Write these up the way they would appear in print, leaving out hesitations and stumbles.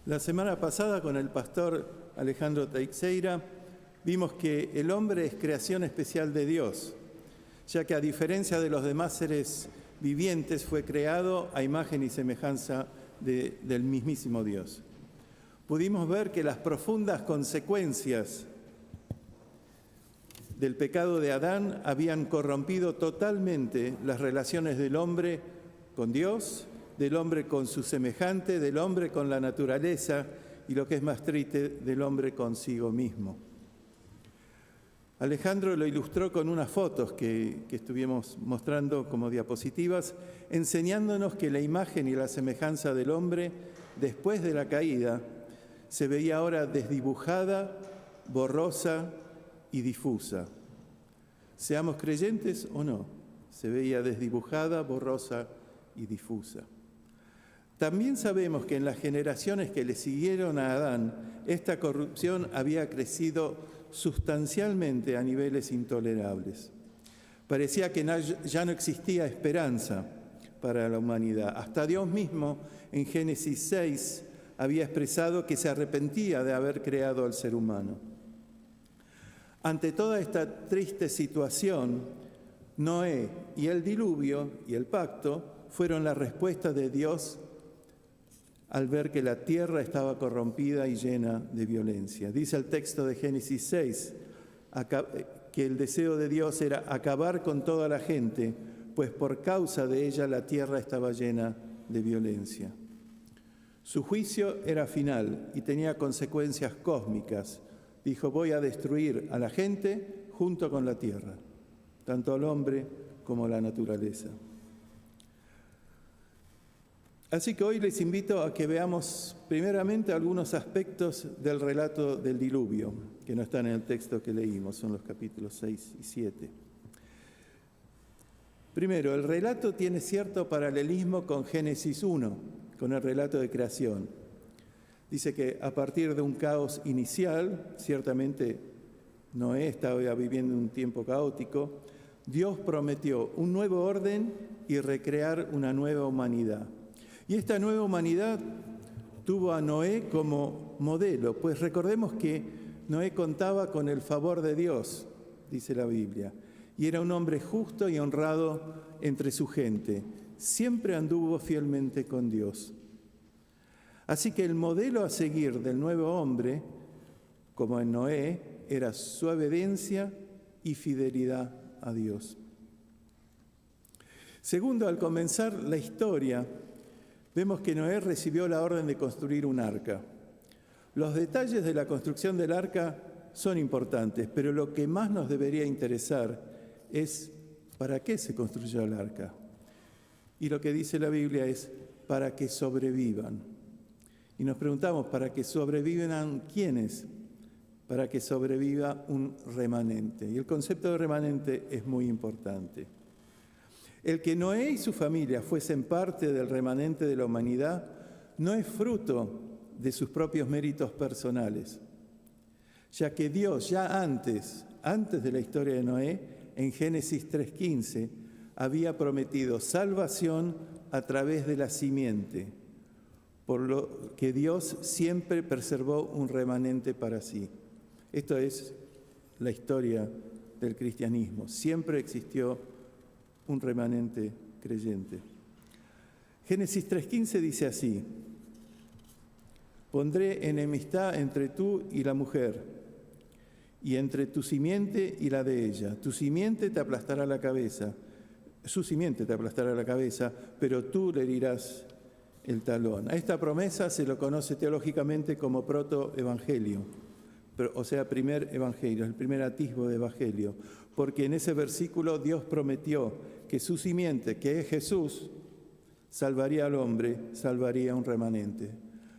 La semana pasada con el pastor Alejandro Teixeira vimos que el hombre es creación especial de Dios, ya que a diferencia de los demás seres vivientes fue creado a imagen y semejanza del mismísimo Dios. Pudimos ver que las profundas consecuencias del pecado de Adán habían corrompido totalmente las relaciones del hombre con Dios, del hombre con su semejante, del hombre con la naturaleza y, lo que es más triste, del hombre consigo mismo. Alejandro lo ilustró con unas fotos que estuvimos mostrando como diapositivas, enseñándonos que la imagen y la semejanza del hombre, después de la caída, se veía ahora desdibujada, borrosa y difusa. Seamos creyentes o no, se veía desdibujada, borrosa y difusa. También sabemos que en las generaciones que le siguieron a Adán, esta corrupción había crecido sustancialmente a niveles intolerables. Parecía que ya no existía esperanza para la humanidad. Hasta Dios mismo, en Génesis 6, había expresado que se arrepentía de haber creado al ser humano. Ante toda esta triste situación, Noé y el diluvio y el pacto fueron la respuesta de Dios al ver que la tierra estaba corrompida y llena de violencia. Dice el texto de Génesis 6 que el deseo de Dios era acabar con toda la gente, pues por causa de ella la tierra estaba llena de violencia. Su juicio era final y tenía consecuencias cósmicas. Dijo: voy a destruir a la gente junto con la tierra, tanto al hombre como a la naturaleza. Así que hoy les invito a que veamos primeramente algunos aspectos del relato del diluvio, que no están en el texto que leímos, son los capítulos 6 y 7. Primero, el relato tiene cierto paralelismo con Génesis 1, con el relato de creación. Dice que a partir de un caos inicial, ciertamente Noé estaba viviendo un tiempo caótico, Dios prometió un nuevo orden y recrear una nueva humanidad. Y esta nueva humanidad tuvo a Noé como modelo, pues recordemos que Noé contaba con el favor de Dios, dice la Biblia, y era un hombre justo y honrado entre su gente. Siempre anduvo fielmente con Dios. Así que el modelo a seguir del nuevo hombre, como en Noé, era su obediencia y fidelidad a Dios. Segundo, al comenzar la historia, vemos que Noé recibió la orden de construir un arca. Los detalles de la construcción del arca son importantes, pero lo que más nos debería interesar es ¿para qué se construyó el arca? Y lo que dice la Biblia es para que sobrevivan. Y nos preguntamos, ¿para que sobrevivan quiénes? Para que sobreviva un remanente. Y el concepto de remanente es muy importante. El que Noé y su familia fuesen parte del remanente de la humanidad no es fruto de sus propios méritos personales, ya que Dios ya antes de la historia de Noé, en Génesis 3:15, había prometido salvación a través de la simiente, por lo que Dios siempre preservó un remanente para sí. Esto es la historia del cristianismo. Siempre existió un remanente creyente. Génesis 3:15 dice así: pondré enemistad entre tú y la mujer, y entre tu simiente y la de ella. Tu simiente te aplastará la cabeza, su simiente te aplastará la cabeza, pero tú le herirás el talón. A esta promesa se lo conoce teológicamente como protoevangelio, o sea, primer evangelio, el primer atisbo de evangelio, porque en ese versículo Dios prometió que su simiente, que es Jesús, salvaría al hombre, salvaría un remanente.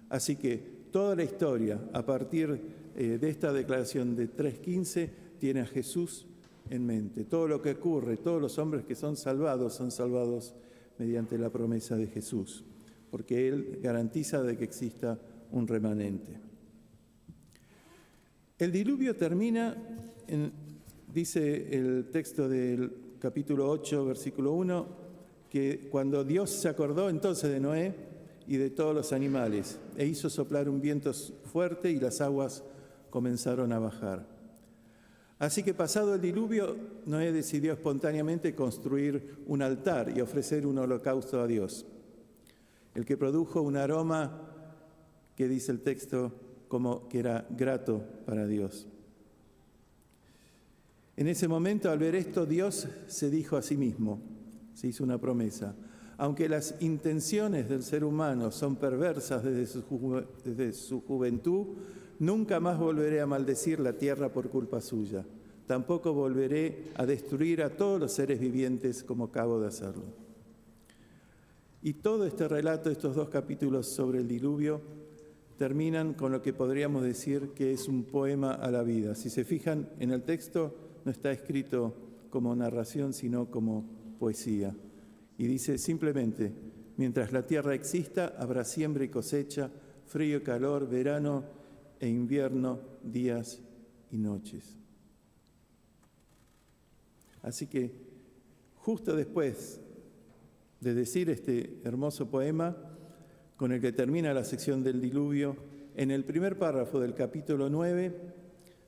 Así que toda la historia, a partir de esta declaración de 3:15, tiene a Jesús en mente. Todo lo que ocurre, todos los hombres que son salvados mediante la promesa de Jesús, porque Él garantiza de que exista un remanente. El diluvio termina, dice el texto del capítulo 8, versículo 1, que cuando Dios se acordó entonces de Noé, y de todos los animales, e hizo soplar un viento fuerte y las aguas comenzaron a bajar. Así que pasado el diluvio, Noé decidió espontáneamente construir un altar y ofrecer un holocausto a Dios, el que produjo un aroma que dice el texto como que era grato para Dios. En ese momento, al ver esto, Dios se dijo a sí mismo, se hizo una promesa: aunque las intenciones del ser humano son perversas desde su juventud, nunca más volveré a maldecir la tierra por culpa suya. Tampoco volveré a destruir a todos los seres vivientes como acabo de hacerlo. Y todo este relato, estos 2 capítulos sobre el diluvio, terminan con lo que podríamos decir que es un poema a la vida. Si se fijan en el texto, no está escrito como narración, sino como poesía. Y dice simplemente: mientras la tierra exista, habrá siembra y cosecha, frío y calor, verano e invierno, días y noches. Así que, justo después de decir este hermoso poema, con el que termina la sección del diluvio, en el primer párrafo del capítulo 9,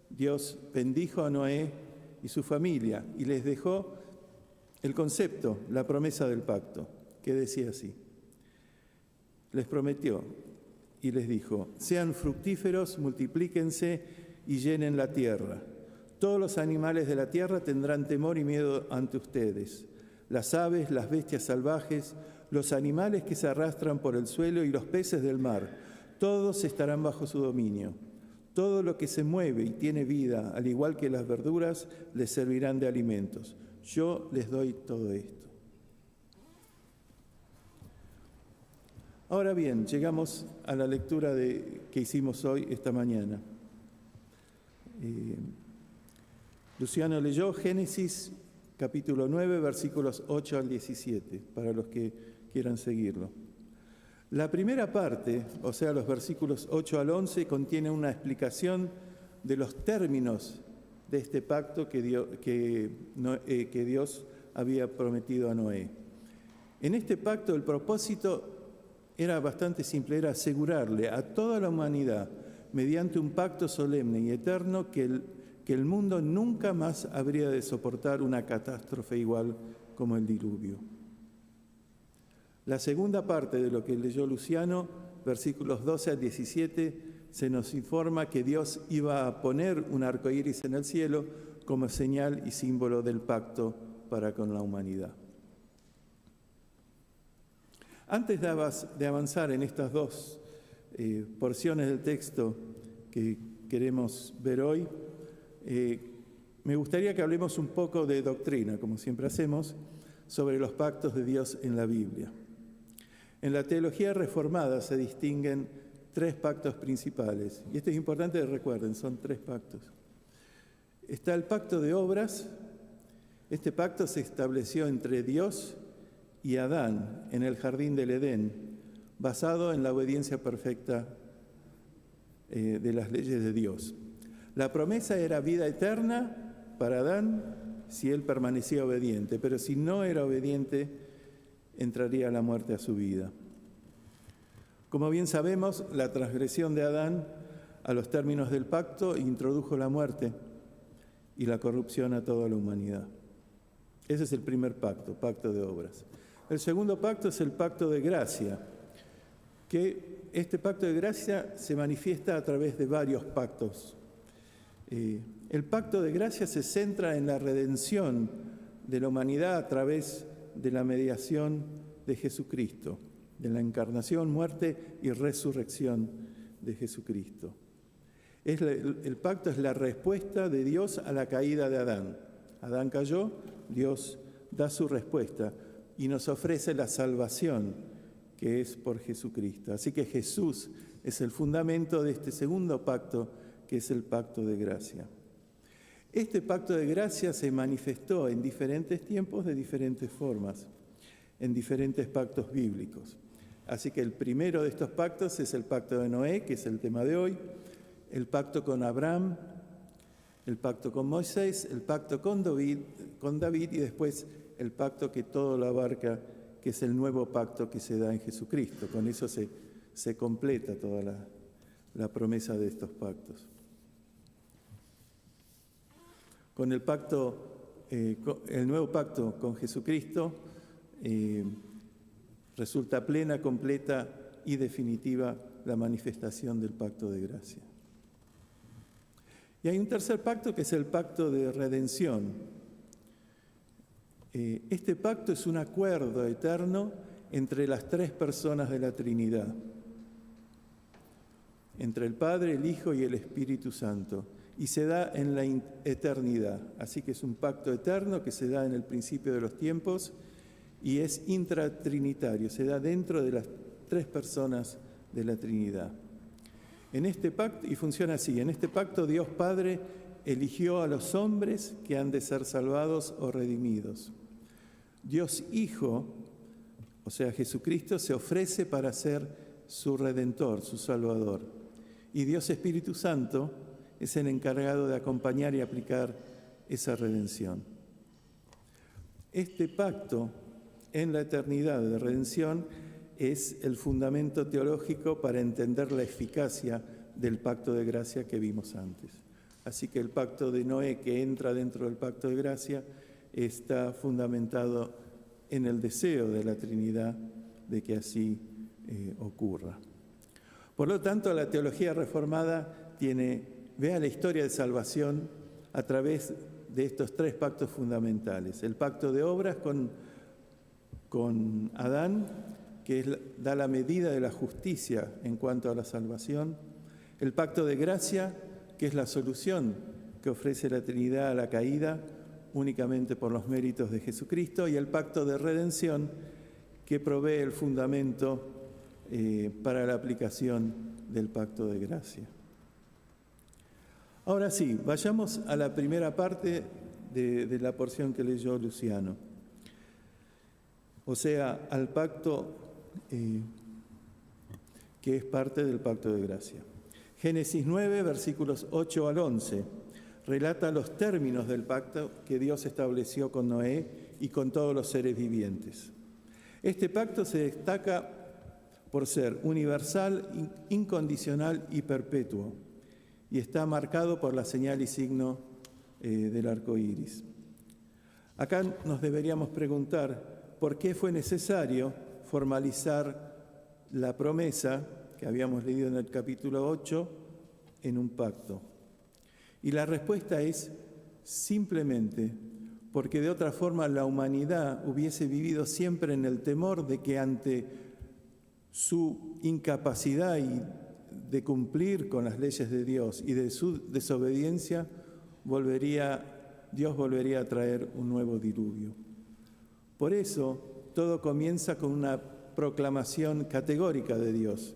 Dios bendijo a Noé y su familia y les dejó el concepto, la promesa del pacto, que decía así: les prometió y les dijo: sean fructíferos, multiplíquense y llenen la tierra. Todos los animales de la tierra tendrán temor y miedo ante ustedes. Las aves, las bestias salvajes, los animales que se arrastran por el suelo y los peces del mar, todos estarán bajo su dominio. Todo lo que se mueve y tiene vida, al igual que las verduras, les servirán de alimentos. Yo les doy todo esto. Ahora bien, llegamos a la lectura que hicimos hoy, esta mañana. Luciano leyó Génesis capítulo 9, versículos 8 al 17, para los que quieran seguirlo. La primera parte, o sea, los versículos 8 al 11, contiene una explicación de los términos de este pacto que Dios había prometido a Noé. En este pacto el propósito era bastante simple, era asegurarle a toda la humanidad, mediante un pacto solemne y eterno, que el mundo nunca más habría de soportar una catástrofe igual como el diluvio. La segunda parte de lo que leyó Luciano, versículos 12 al 17, se nos informa que Dios iba a poner un arco iris en el cielo como señal y símbolo del pacto para con la humanidad. Antes de avanzar en estas 2 porciones del texto que queremos ver hoy, me gustaría que hablemos un poco de doctrina, como siempre hacemos, sobre los pactos de Dios en la Biblia. En la teología reformada se distinguen 3 pactos principales, y esto es importante que recuerden, son 3 pactos. Está el pacto de obras. Este pacto se estableció entre Dios y Adán en el jardín del Edén, basado en la obediencia perfecta de las leyes de Dios. La promesa era vida eterna para Adán si él permanecía obediente, pero si no era obediente, entraría la muerte a su vida. Como bien sabemos, la transgresión de Adán a los términos del pacto introdujo la muerte y la corrupción a toda la humanidad. Ese es el primer pacto, pacto de obras. El segundo pacto es el pacto de gracia, que este pacto de gracia se manifiesta a través de varios pactos. El pacto de gracia se centra en la redención de la humanidad a través de la mediación de Jesucristo, de la encarnación, muerte y resurrección de Jesucristo. El pacto es la respuesta de Dios a la caída de Adán. Adán cayó, Dios da su respuesta y nos ofrece la salvación que es por Jesucristo. Así que Jesús es el fundamento de este segundo pacto, que es el pacto de gracia. Este pacto de gracia se manifestó en diferentes tiempos de diferentes formas, en diferentes pactos bíblicos. Así que el primero de estos pactos es el pacto de Noé, que es el tema de hoy, el pacto con Abraham, el pacto con Moisés, el pacto con David y después el pacto que todo lo abarca, que es el nuevo pacto que se da en Jesucristo. Con eso se completa toda la promesa de estos pactos. Con el nuevo pacto con Jesucristo resulta plena, completa y definitiva la manifestación del pacto de gracia. Y hay un tercer pacto que es el pacto de redención. Este pacto es un acuerdo eterno entre las tres personas de la Trinidad, entre el Padre, el Hijo y el Espíritu Santo, y se da en la eternidad. Así que es un pacto eterno que se da en el principio de los tiempos y es intratrinitario, se da dentro de las tres personas de la Trinidad. En este pacto, y funciona así, en este pacto Dios Padre eligió a los hombres que han de ser salvados o redimidos. Dios Hijo, o sea Jesucristo, se ofrece para ser su Redentor, su Salvador. Y Dios Espíritu Santo es el encargado de acompañar y aplicar esa redención. Este pacto en la eternidad de redención es el fundamento teológico para entender la eficacia del pacto de gracia que vimos antes. Así que el pacto de Noé, que entra dentro del pacto de gracia, está fundamentado en el deseo de la Trinidad de que así ocurra. Por lo tanto, la teología reformada vea la historia de salvación a través de estos tres pactos fundamentales. El pacto de obras con Adán, que da la medida de la justicia en cuanto a la salvación. El pacto de gracia, que es la solución que ofrece la Trinidad a la caída únicamente por los méritos de Jesucristo. Y el pacto de redención, que provee el fundamento para la aplicación del pacto de gracia. Ahora sí, vayamos a la primera parte de la porción que leyó Luciano. O sea, al pacto que es parte del pacto de gracia. Génesis 9, versículos 8 al 11, relata los términos del pacto que Dios estableció con Noé y con todos los seres vivientes. Este pacto se destaca por ser universal, incondicional y perpetuo, y está marcado por la señal y signo del arco iris. Acá nos deberíamos preguntar por qué fue necesario formalizar la promesa que habíamos leído en el capítulo 8 en un pacto. Y la respuesta es simplemente porque de otra forma la humanidad hubiese vivido siempre en el temor de que ante su incapacidad de cumplir con las leyes de Dios y de su desobediencia, Dios volvería a traer un nuevo diluvio. Por eso, todo comienza con una proclamación categórica de Dios,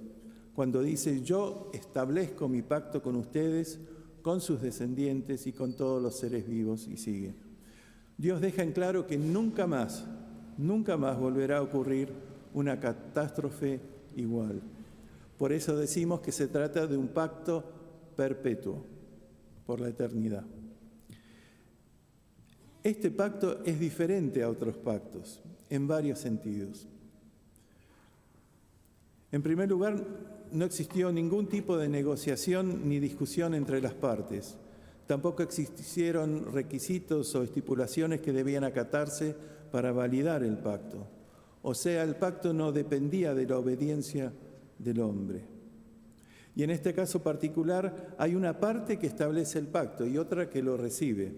cuando dice: yo establezco mi pacto con ustedes, con sus descendientes y con todos los seres vivos, y sigue. Dios deja en claro que nunca más volverá a ocurrir una catástrofe igual. Por eso decimos que se trata de un pacto perpetuo, por la eternidad. Este pacto es diferente a otros pactos, en varios sentidos. En primer lugar, no existió ningún tipo de negociación ni discusión entre las partes. Tampoco existieron requisitos o estipulaciones que debían acatarse para validar el pacto. O sea, el pacto no dependía de la obediencia del hombre. Y en este caso particular hay una parte que establece el pacto y otra que lo recibe.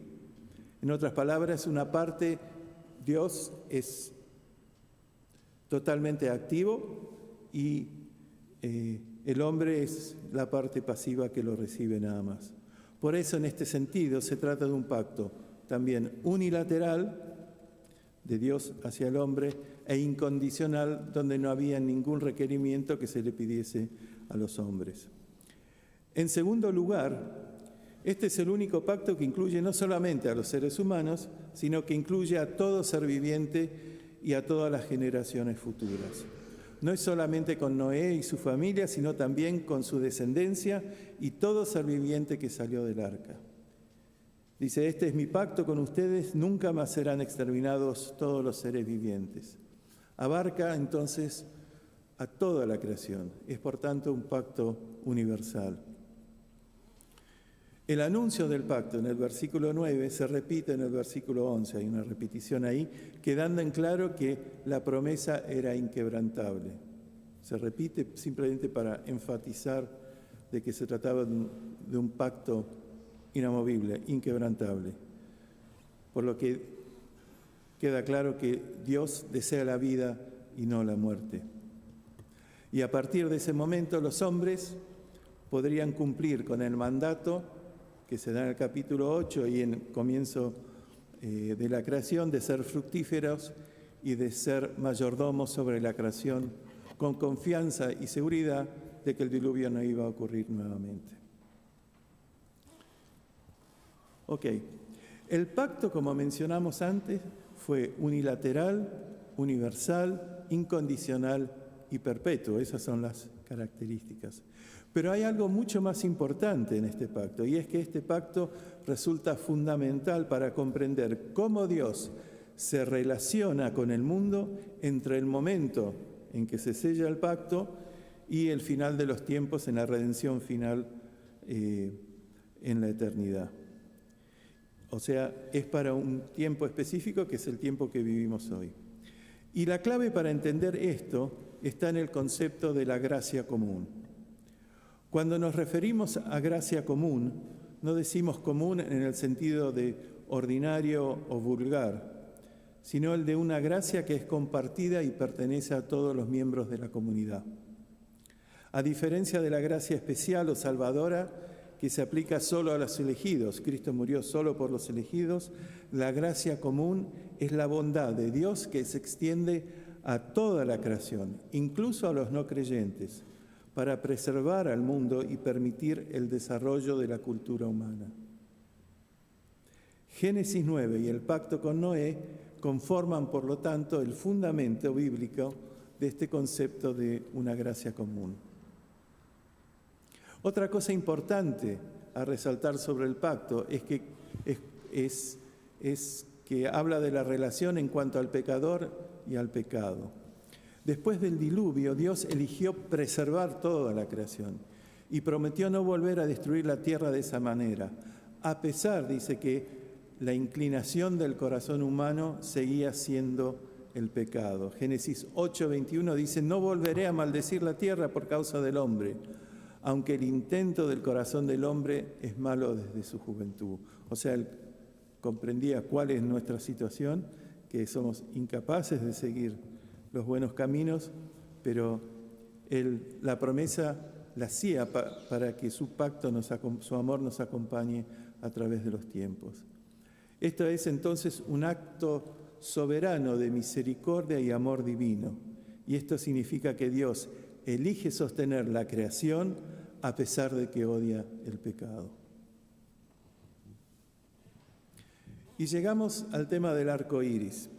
En otras palabras, una parte, Dios es totalmente activo y el hombre es la parte pasiva que lo recibe nada más. Por eso, en este sentido, se trata de un pacto también unilateral de Dios hacia el hombre e incondicional, donde no había ningún requerimiento que se le pidiese a los hombres. En segundo lugar, este es el único pacto que incluye no solamente a los seres humanos, sino que incluye a todo ser viviente y a todas las generaciones futuras. No es solamente con Noé y su familia, sino también con su descendencia y todo ser viviente que salió del arca. Dice: este es mi pacto con ustedes, nunca más serán exterminados todos los seres vivientes. Abarca entonces a toda la creación. Es por tanto un pacto universal. El anuncio del pacto en el versículo 9 se repite en el versículo 11. Hay una repetición ahí, quedando en claro que la promesa era inquebrantable. Se repite simplemente para enfatizar de que se trataba de un pacto inamovible, inquebrantable. Por lo que queda claro que Dios desea la vida y no la muerte. Y a partir de ese momento los hombres podrían cumplir con el mandato que se da en el capítulo 8 y en el comienzo de la creación, de ser fructíferos y de ser mayordomos sobre la creación, con confianza y seguridad de que el diluvio no iba a ocurrir nuevamente. Ok, el pacto, como mencionamos antes, fue unilateral, universal, incondicional y perpetuo. Esas son las características. Pero hay algo mucho más importante en este pacto, y es que este pacto resulta fundamental para comprender cómo Dios se relaciona con el mundo entre el momento en que se sella el pacto y el final de los tiempos, en la redención final en la eternidad. O sea, es para un tiempo específico que es el tiempo que vivimos hoy. Y la clave para entender esto está en el concepto de la gracia común. Cuando nos referimos a gracia común, no decimos común en el sentido de ordinario o vulgar, sino el de una gracia que es compartida y pertenece a todos los miembros de la comunidad. A diferencia de la gracia especial o salvadora, que se aplica solo a los elegidos, Cristo murió solo por los elegidos, la gracia común es la bondad de Dios que se extiende a toda la creación, incluso a los no creyentes, para preservar al mundo y permitir el desarrollo de la cultura humana. Génesis 9 y el pacto con Noé conforman, por lo tanto, el fundamento bíblico de este concepto de una gracia común. Otra cosa importante a resaltar sobre el pacto es que habla de la relación en cuanto al pecador y al pecado. Después del diluvio, Dios eligió preservar toda la creación y prometió no volver a destruir la tierra de esa manera, a pesar, dice, que la inclinación del corazón humano seguía siendo el pecado. Génesis 8:21 dice: no volveré a maldecir la tierra por causa del hombre, aunque el intento del corazón del hombre es malo desde su juventud. O sea, él comprendía cuál es nuestra situación, que somos incapaces de seguir los buenos caminos, pero la promesa la hacía para que su pacto, su amor nos acompañe a través de los tiempos. Esto es entonces un acto soberano de misericordia y amor divino, y esto significa que Dios elige sostener la creación a pesar de que odia el pecado. Y llegamos al tema del arco iris.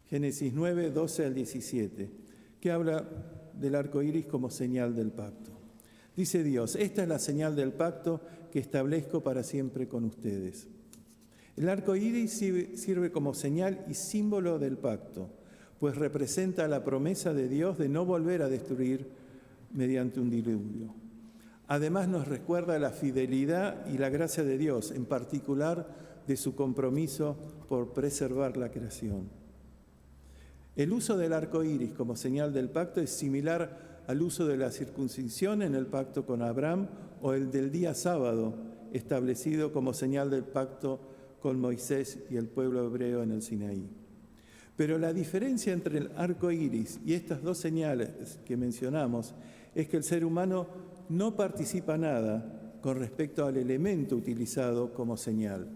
Génesis 9, 12 al 17, que habla del arco iris como señal del pacto. Dice Dios: esta es la señal del pacto que establezco para siempre con ustedes. El arco iris sirve como señal y símbolo del pacto, pues representa la promesa de Dios de no volver a destruir mediante un diluvio. Además nos recuerda la fidelidad y la gracia de Dios, en particular de su compromiso por preservar la creación. El uso del arco iris como señal del pacto es similar al uso de la circuncisión en el pacto con Abraham o el del día sábado, establecido como señal del pacto con Moisés y el pueblo hebreo en el Sinaí. Pero la diferencia entre el arco iris y estas dos señales que mencionamos es que el ser humano no participa nada con respecto al elemento utilizado como señal,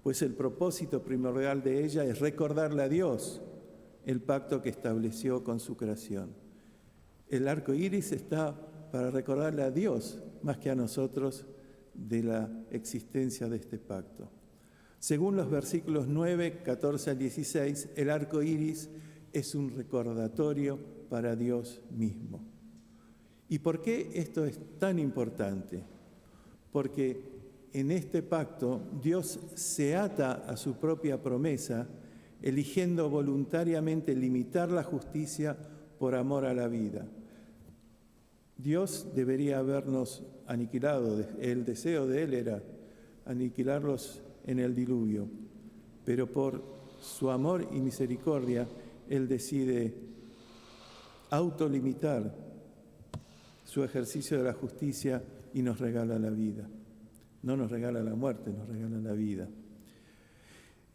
pues el propósito primordial de ella es recordarle a Dios el pacto que estableció con su creación. El arco iris está para recordarle a Dios, más que a nosotros, de la existencia de este pacto. Según los versículos 9, 14 al 16, el arco iris es un recordatorio para Dios mismo. ¿Y por qué esto es tan importante? Porque en este pacto Dios se ata a su propia promesa eligiendo voluntariamente limitar la justicia por amor a la vida. Dios debería habernos aniquilado, el deseo de Él era aniquilarlos en el diluvio, pero por su amor y misericordia, Él decide autolimitar su ejercicio de la justicia y nos regala la vida. No nos regala la muerte, nos regala la vida.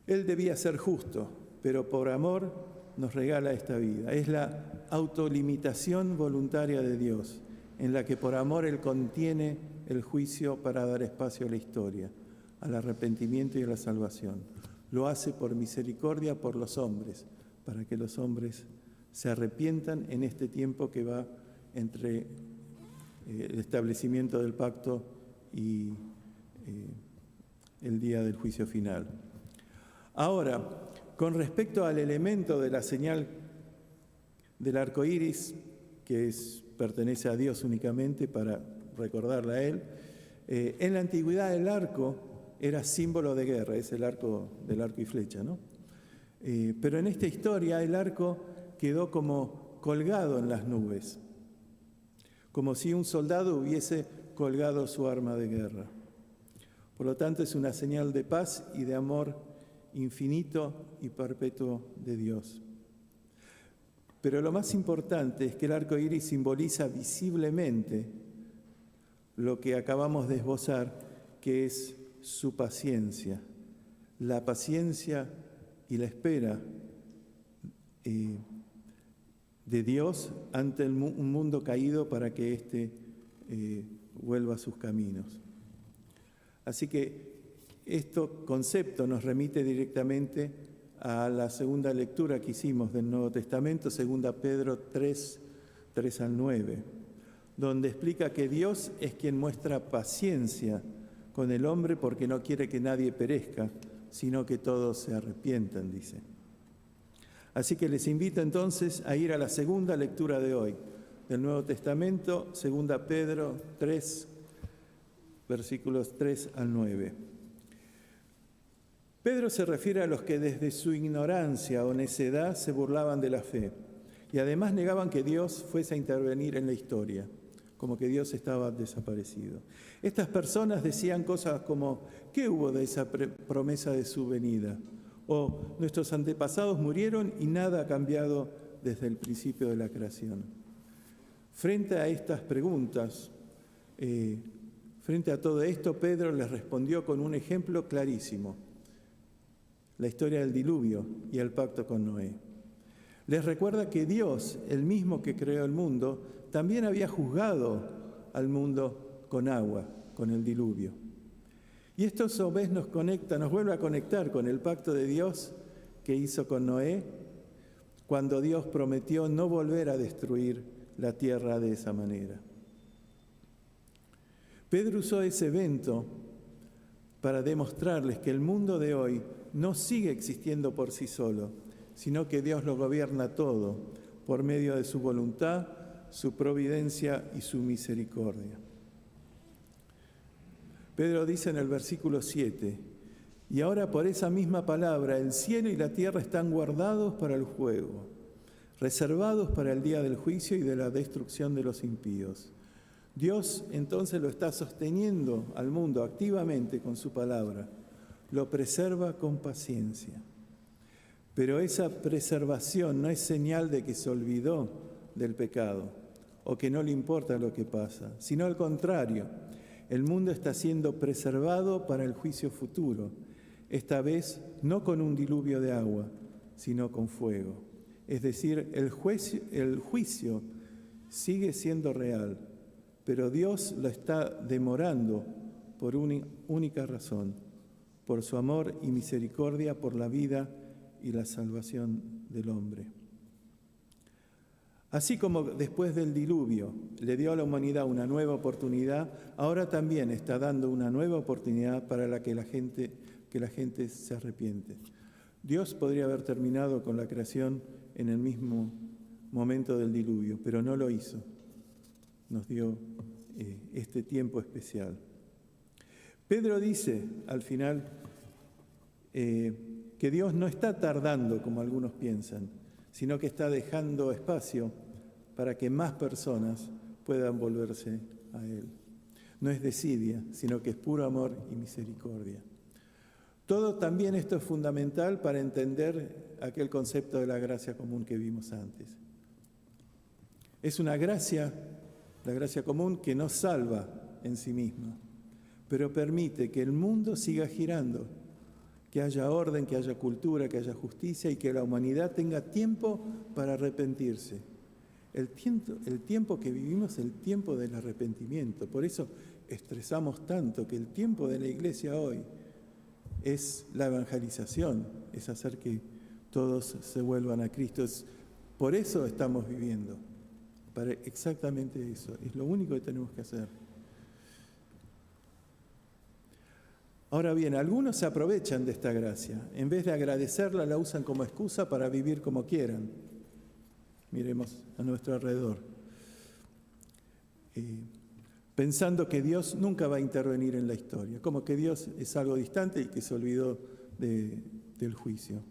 Él debía ser justo, pero por amor nos regala esta vida. Es la autolimitación voluntaria de Dios, en la que por amor Él contiene el juicio para dar espacio a la historia, al arrepentimiento y a la salvación. Lo hace por misericordia por los hombres, para que los hombres se arrepientan en este tiempo que va entre el establecimiento del pacto y el día del juicio final. Ahora, con respecto al elemento de la señal del arco iris, que pertenece a Dios únicamente para recordarla a Él, en la antigüedad el arco era símbolo de guerra, es el arco del arco y flecha, ¿no? Pero en esta historia el arco quedó como colgado en las nubes, como si un soldado hubiese colgado su arma de guerra. Por lo tanto, es una señal de paz y de amor infinito y perpetuo de Dios. Pero lo más importante es que el arco iris simboliza visiblemente lo que acabamos de esbozar, que es su paciencia, la paciencia y la espera de Dios ante un mundo caído para que éste vuelva a sus caminos. Así que este concepto nos remite directamente a la segunda lectura que hicimos del Nuevo Testamento, 2 Pedro 3 al 9, donde explica que Dios es quien muestra paciencia con el hombre porque no quiere que nadie perezca, sino que todos se arrepientan, dice. Así que les invito entonces a ir a la segunda lectura de hoy, del Nuevo Testamento, 2 Pedro 3, versículos 3 al 9. Pedro se refiere a los que desde su ignorancia o necedad se burlaban de la fe y además negaban que Dios fuese a intervenir en la historia, como que Dios estaba desaparecido. Estas personas decían cosas como: ¿qué hubo de esa promesa de su venida? O nuestros antepasados murieron y nada ha cambiado desde el principio de la creación. Frente a estas preguntas, frente a todo esto, Pedro les respondió con un ejemplo clarísimo: la historia del diluvio y el pacto con Noé. Les recuerda que Dios, el mismo que creó el mundo, también había juzgado al mundo con agua, con el diluvio. Y esto a su vez nos vuelve a conectar con el pacto de Dios que hizo con Noé, cuando Dios prometió no volver a destruir la tierra de esa manera. Pedro usó ese evento para demostrarles que el mundo de hoy no sigue existiendo por sí solo, sino que Dios lo gobierna todo por medio de su voluntad, su providencia y su misericordia. Pedro dice en el versículo 7: y ahora por esa misma palabra el cielo y la tierra están guardados para el fuego, reservados para el día del juicio y de la destrucción de los impíos. Dios entonces lo está sosteniendo al mundo activamente con su palabra, lo preserva con paciencia. Pero esa preservación no es señal de que se olvidó del pecado o que no le importa lo que pasa, sino al contrario, el mundo está siendo preservado para el juicio futuro, esta vez no con un diluvio de agua, sino con fuego. Es decir, el juicio sigue siendo real, pero Dios lo está demorando por una única razón: por su amor y misericordia, por la vida y la salvación del hombre. Así como después del diluvio le dio a la humanidad una nueva oportunidad, ahora también está dando una nueva oportunidad para que la gente se arrepiente. Dios podría haber terminado con la creación en el mismo momento del diluvio, pero no lo hizo. Nos dio este tiempo especial. Pedro dice al final que Dios no está tardando como algunos piensan, sino que está dejando espacio para que más personas puedan volverse a Él. No es desidia, sino que es puro amor y misericordia. Todo también esto es fundamental para entender aquel concepto de la gracia común que vimos antes. Es una gracia, la gracia común, que no salva en sí misma, pero permite que el mundo siga girando, que haya orden, que haya cultura, que haya justicia y que la humanidad tenga tiempo para arrepentirse. El tiempo que vivimos es el tiempo del arrepentimiento. Por eso estresamos tanto que el tiempo de la iglesia hoy es la evangelización, es hacer que todos se vuelvan a Cristo. Por eso estamos viviendo, para exactamente eso. Es lo único que tenemos que hacer. Ahora bien, algunos se aprovechan de esta gracia. En vez de agradecerla, la usan como excusa para vivir como quieran. Miremos a nuestro alrededor. Pensando que Dios nunca va a intervenir en la historia, como que Dios es algo distante y que se olvidó del juicio.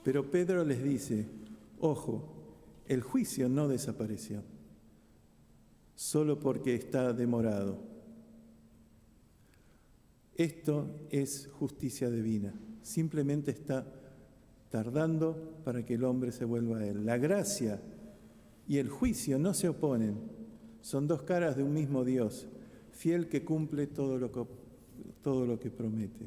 Pero Pedro les dice, ojo, el juicio no desapareció, solo porque está demorado. Esto es justicia divina, simplemente está tardando para que el hombre se vuelva a Él. La gracia y el juicio no se oponen, son dos caras de un mismo Dios, fiel que cumple todo lo que promete.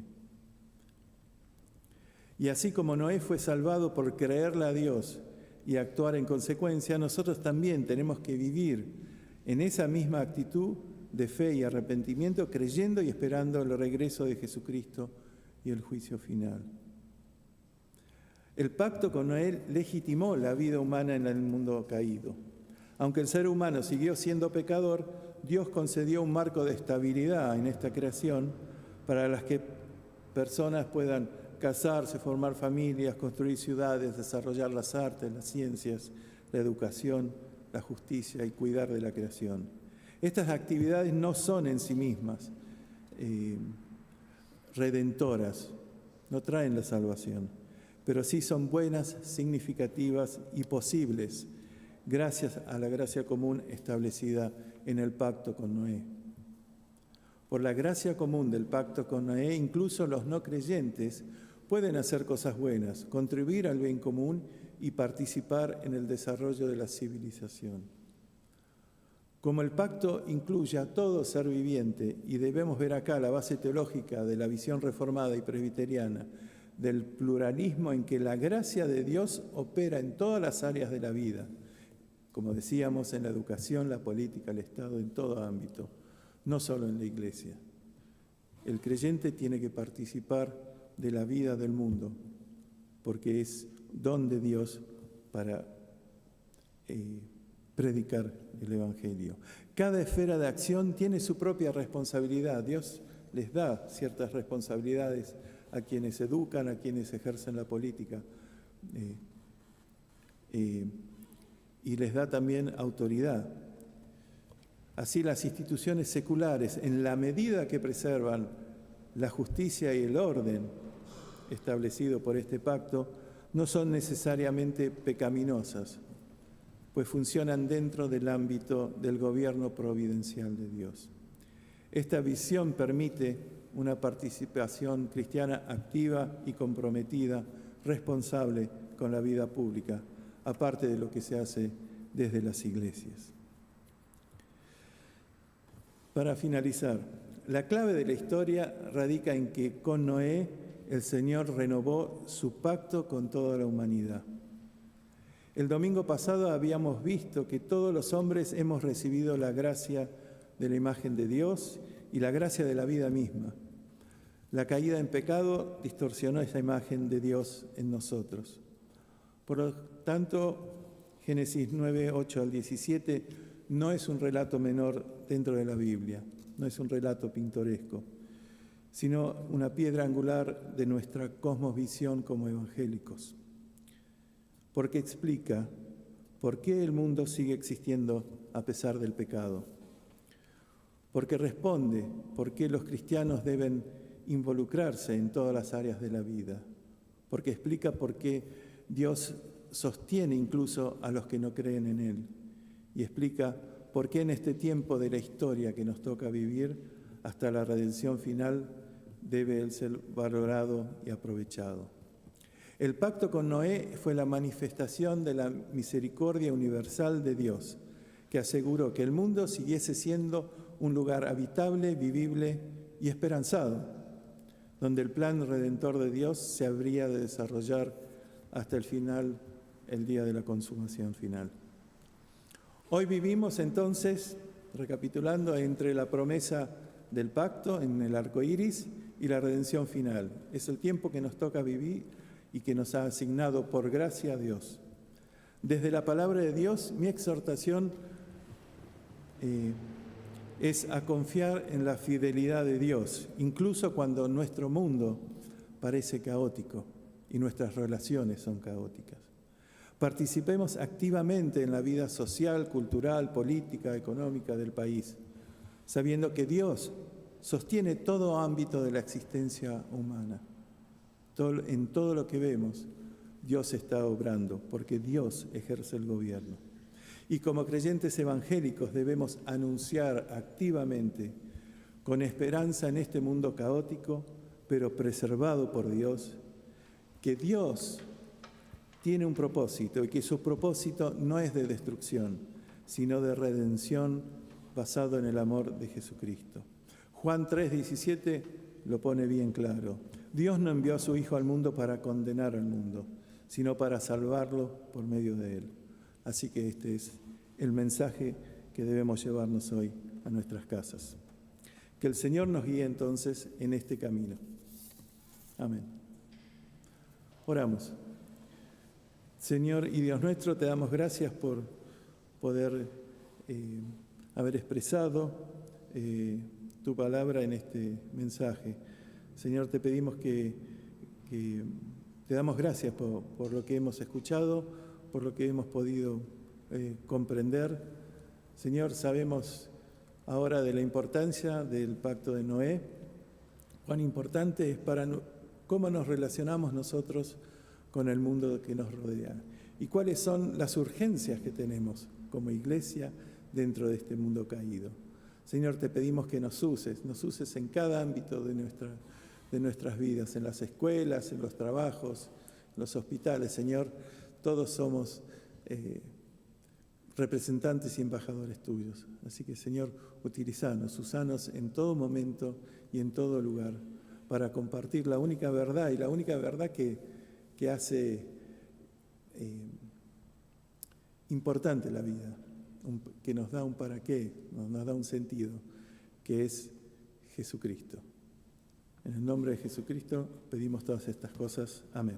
Y así como Noé fue salvado por creerle a Dios y actuar en consecuencia, nosotros también tenemos que vivir en esa misma actitud de fe y arrepentimiento, creyendo y esperando el regreso de Jesucristo y el juicio final. El pacto con Noé legitimó la vida humana en el mundo caído. Aunque el ser humano siguió siendo pecador, Dios concedió un marco de estabilidad en esta creación para las que personas puedan casarse, formar familias, construir ciudades, desarrollar las artes, las ciencias, la educación, la justicia y cuidar de la creación. Estas actividades no son en sí mismas redentoras, no traen la salvación, pero sí son buenas, significativas y posibles gracias a la gracia común establecida en el pacto con Noé. Por la gracia común del pacto con Noé, incluso los no creyentes pueden hacer cosas buenas, contribuir al bien común y participar en el desarrollo de la civilización. Como el pacto incluye a todo ser viviente, y debemos ver acá la base teológica de la visión reformada y presbiteriana, del pluralismo en que la gracia de Dios opera en todas las áreas de la vida, como decíamos, en la educación, la política, el Estado, en todo ámbito, no solo en la Iglesia. El creyente tiene que participar de la vida del mundo, porque es don de Dios para predicar el Evangelio. Cada esfera de acción tiene su propia responsabilidad. Dios les da ciertas responsabilidades a quienes educan, a quienes ejercen la política, y les da también autoridad. Así las instituciones seculares, en la medida que preservan la justicia y el orden establecido por este pacto, no son necesariamente pecaminosas, pues funcionan dentro del ámbito del gobierno providencial de Dios. Esta visión permite una participación cristiana activa y comprometida, responsable con la vida pública, aparte de lo que se hace desde las iglesias. Para finalizar, la clave de la historia radica en que con Noé el Señor renovó su pacto con toda la humanidad. El domingo pasado habíamos visto que todos los hombres hemos recibido la gracia de la imagen de Dios y la gracia de la vida misma. La caída en pecado distorsionó esa imagen de Dios en nosotros. Por lo tanto, Génesis 9, 8 al 17 no es un relato menor dentro de la Biblia, no es un relato pintoresco, sino una piedra angular de nuestra cosmovisión como evangélicos. Porque explica por qué el mundo sigue existiendo a pesar del pecado. Porque responde por qué los cristianos deben involucrarse en todas las áreas de la vida, porque explica por qué Dios sostiene incluso a los que no creen en Él, y explica por qué en este tiempo de la historia que nos toca vivir, hasta la redención final, debe Él ser valorado y aprovechado. El pacto con Noé fue la manifestación de la misericordia universal de Dios, que aseguró que el mundo siguiese siendo un lugar habitable, vivible y esperanzado, donde el plan redentor de Dios se habría de desarrollar hasta el final, el día de la consumación final. Hoy vivimos entonces, recapitulando, entre la promesa del pacto en el arco iris y la redención final. Es el tiempo que nos toca vivir y que nos ha asignado por gracia a Dios. Desde la palabra de Dios, mi exhortación es a confiar en la fidelidad de Dios, incluso cuando nuestro mundo parece caótico y nuestras relaciones son caóticas. Participemos activamente en la vida social, cultural, política, económica del país, sabiendo que Dios sostiene todo ámbito de la existencia humana. En todo lo que vemos, Dios está obrando, porque Dios ejerce el gobierno. Y como creyentes evangélicos debemos anunciar activamente, con esperanza en este mundo caótico, pero preservado por Dios, que Dios tiene un propósito y que su propósito no es de destrucción, sino de redención basado en el amor de Jesucristo. Juan 3:17 lo pone bien claro. Dios no envió a su Hijo al mundo para condenar al mundo, sino para salvarlo por medio de Él. Así que este es el mensaje que debemos llevarnos hoy a nuestras casas. Que el Señor nos guíe entonces en este camino. Amén. Oramos. Señor y Dios nuestro, te damos gracias por poder haber expresado tu palabra en este mensaje. Señor, te pedimos que te damos gracias por lo que hemos escuchado, por lo que hemos podido comprender. Señor, sabemos ahora de la importancia del pacto de Noé, cuán importante es para cómo nos relacionamos nosotros con el mundo que nos rodea y cuáles son las urgencias que tenemos como iglesia dentro de este mundo caído. Señor, te pedimos que nos uses en cada ámbito de nuestras vidas, en las escuelas, en los trabajos, en los hospitales. Señor, todos somos representantes y embajadores tuyos. Así que, Señor, usanos en todo momento y en todo lugar para compartir la única verdad y la única verdad que hace importante la vida, que nos da un para qué, nos da un sentido, que es Jesucristo. En el nombre de Jesucristo pedimos todas estas cosas. Amén.